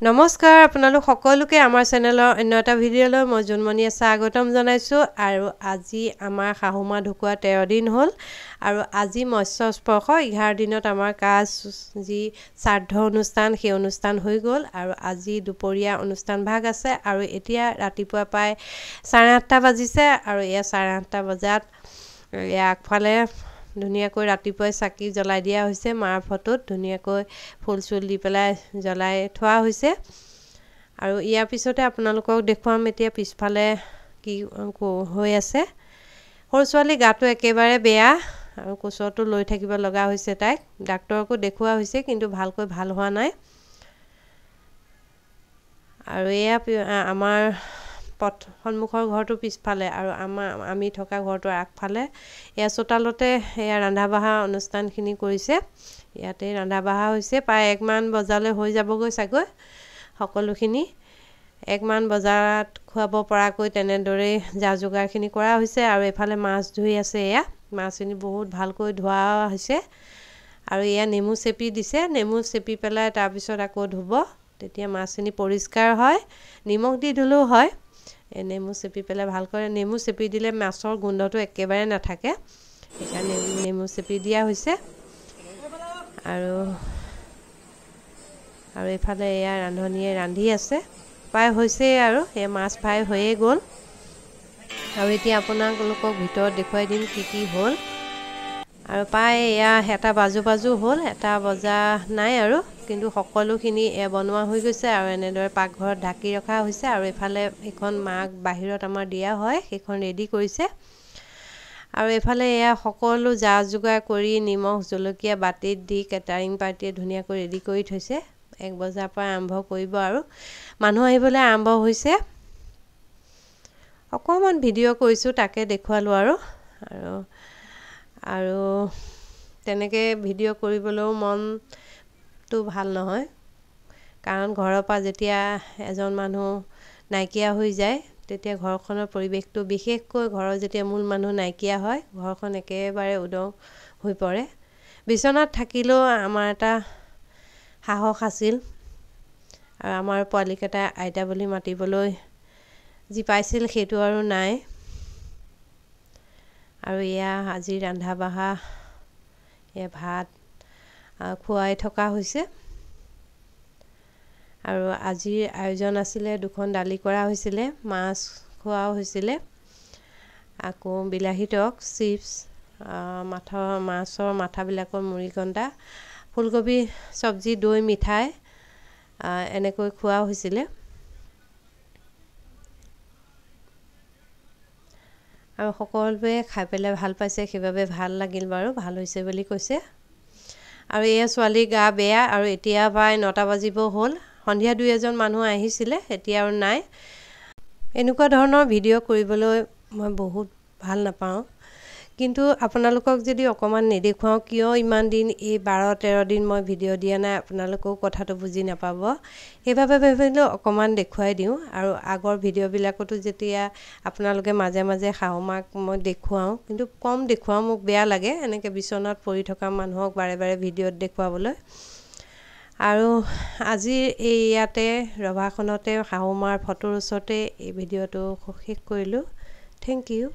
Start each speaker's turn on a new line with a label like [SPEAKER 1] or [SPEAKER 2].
[SPEAKER 1] নমস্কাৰ আপোনালোক সকলোকে আমাৰ চেনেলৰ অন্য এটা ভিডিঅ'লৈ মই জুনমণিয়ে স্বাগতম জনাইছোঁ আৰু আজি আমাৰ শাহুমা ঢুকুৱা 13 দিন হ'ল আৰু আজি মৎস্য স্পৰ্শ 11 দিনত আমাৰ কাজ যি শ্ৰাদ্ধ অনুষ্ঠান সেই অনুষ্ঠান হৈ গ'ল আৰু আজি দুপৰীয়া অনুষ্ঠান ভাগ আছে আৰু এতিয়া ৰাতিপুৱা প্ৰায় 8:30 বাজিছে আৰু এয়া 8:30 বজাত আগফালে ধুনীয়াকৈ ৰাতিপুৱাই চাকি জ্বলাই দিয়া হৈছে মাৰ ফটোত ধুনীয়াকৈ ফুল চুল দি পেলাই জ্বলাই থোৱা হৈছে আৰু ইয়াৰ পিছতে আপোনালোকক দেখুৱাম এতিয়া পিছফালে কি হৈ আছে সৰু ছোৱালী গাটো একেবাৰে বেয়া আৰু কোচতো লৈ থাকিব লগা হৈছে তাইক ডাক্তৰকো দেখুওৱা হৈছে কিন্তু ভালকৈ ভাল হোৱা নাই আৰু এয়া আমাৰ সন্মুখৰ ঘৰটো পিছফালে আৰু আমি থকা ঘৰটোৰ আগফালে এয়া চোতালতে এয়া ৰন্ধা বঢ়া অনুষ্ঠানখিনি কৰিছে ইয়াতে ৰন্ধা বঢ়া হৈছে প্ৰায় 1 মান বজালৈ হৈ যাবগৈ চাগৈ সকলোখিনি 1 মান বজাত খুৱাব পৰাকৈ তেনেদৰে যা যোগাৰখিনি কৰা হৈছে আৰু এফালে মাছ ধুই আছে এয়া মাছখিনি বহুত ভালকৈ ধোৱা হৈছে আৰু এয়া নেমু চেপি দিছে নেমু চেপি পেলাই তাৰ পিছত আকৌ ধুব তেতিয়া মাছখিনি পৰিষ্কাৰ হয় নিমখ দি ধুলেও হয় নেমু চেপি পেলাই ভালকৈ নেমু চেপি দিলে মাছৰ গোন্ধটো একেবাৰে নাথাকে সেইকাৰণে নেমু চেপি দিয়া হৈছে আৰু এফালে এয়া ৰান্ধনিয়ে ৰান্ধি আছে প্ৰায় হৈছে আৰু এই মাছ ফ্ৰাই হৈয়ে গ'ল আৰু এতিয়া আপোনালোকক ভিতৰত দেখুৱাই দিম কি হ'ল আৰু প্ৰায় এয়া 1টা বাজু হ'ল 1টা বজা নাই আৰু কিন্তু সকলোখিনি বনোৱা হৈ গৈছে আৰু এনেদৰে পাকঘৰত ঢাকি ৰখা হৈছে আৰু এফালে এখন মাক বাহিৰত আমাৰ দিয়া হয় সেইখন ৰেডি কৰিছে আৰু এফালে এয়া সকলো যা যোগাৰ কৰি নিমখ জলকীয়া বাটিত দি কেটাৰিং পাৰ্টিয়ে ধুনীয়াকৈ ৰেডি কৰি থৈছে 1 বজাৰ পৰা আৰম্ভ কৰিব আৰু মানুহ আহিবলৈ আৰম্ভ হৈছে অকমান ভিডিঅ' কৰিছোঁ তাকে দেখুৱালো আৰু তেনেকৈ ভিডিঅ' কৰিবলৈও মনটো ভাল নহয় কাৰণ ঘৰৰ পৰা যেতিয়া এজন মানুহ নাইকিয়া হৈ যায় তেতিয়া ঘৰখনৰ পৰিৱেশটো বিশেষকৈ ঘৰৰ যেতিয়া মূল মানুহ নাইকিয়া হয় ঘৰখন একেবাৰে উদং হৈ পৰে বিচনাত থাকিলেও আমাৰ এটা সাহস আছিল আৰু আমাৰ পোৱালিকেইটা আইতা বুলি মাতিবলৈ যি পাইছিল সেইটো আৰু নাই আৰু এয়া আজি ৰন্ধা বঢ়া এয়া ভাত খুৱাই থকা হৈছে আৰু আজিৰ আয়োজন আছিলে 2খন দালি কৰা হৈছিলে মাছ খোৱাও হৈছিলে আকৌ বিলাহী টক চিপছ মাছৰ মাথাবিলাকৰ মুৰিঘণ্টা ফুলকবি চব্জি দৈ মিঠাই এনেকৈ খোৱা হৈছিলে আৰু সকলোৱে খাই পেলাই ভাল পাইছে সেইবাবে ভাল লাগিল বাৰু ভাল হৈছে বুলি কৈছে আৰু এয়া ছোৱালী গা বেয়া আৰু এতিয়া প্ৰায় 9টা বাজিব হ'ল সন্ধিয়া 2-এজন মানুহ আহিছিলে এতিয়া আৰু নাই এনেকুৱা ধৰণৰ ভিডিঅ' কৰিবলৈ মই বহুত ভাল নাপাওঁ কিন্তু আপোনালোকক যদি অকমান নেদেখুৱাও কিয় ইমান দিন এই 12-13 দিন মই ভিডিঅ' দিয়া নাই আপোনালোকেও কথাটো বুজি নাপাব সেইবাবে ভাবিলোঁ অকমান দেখুৱাই দিওঁ আৰু আগৰ ভিডিঅ'বিলাকতো যেতিয়া আপোনালোকে মাজে মাজে শাহুমাক মই দেখুৱাওঁ কিন্তু কম দেখুৱাওঁ মোক বেয়া লাগে এনেকৈ বিচনাত পৰি থকা মানুহক বাৰে বাৰে ভিডিঅ'ত দেখুৱাবলৈ আৰু আজি এই ইয়াতে ৰভাখনতে শাহুমাৰ ফটোৰ ওচৰতে এই ভিডিঅ'টো শেষ কৰিলোঁ থেংক ইউ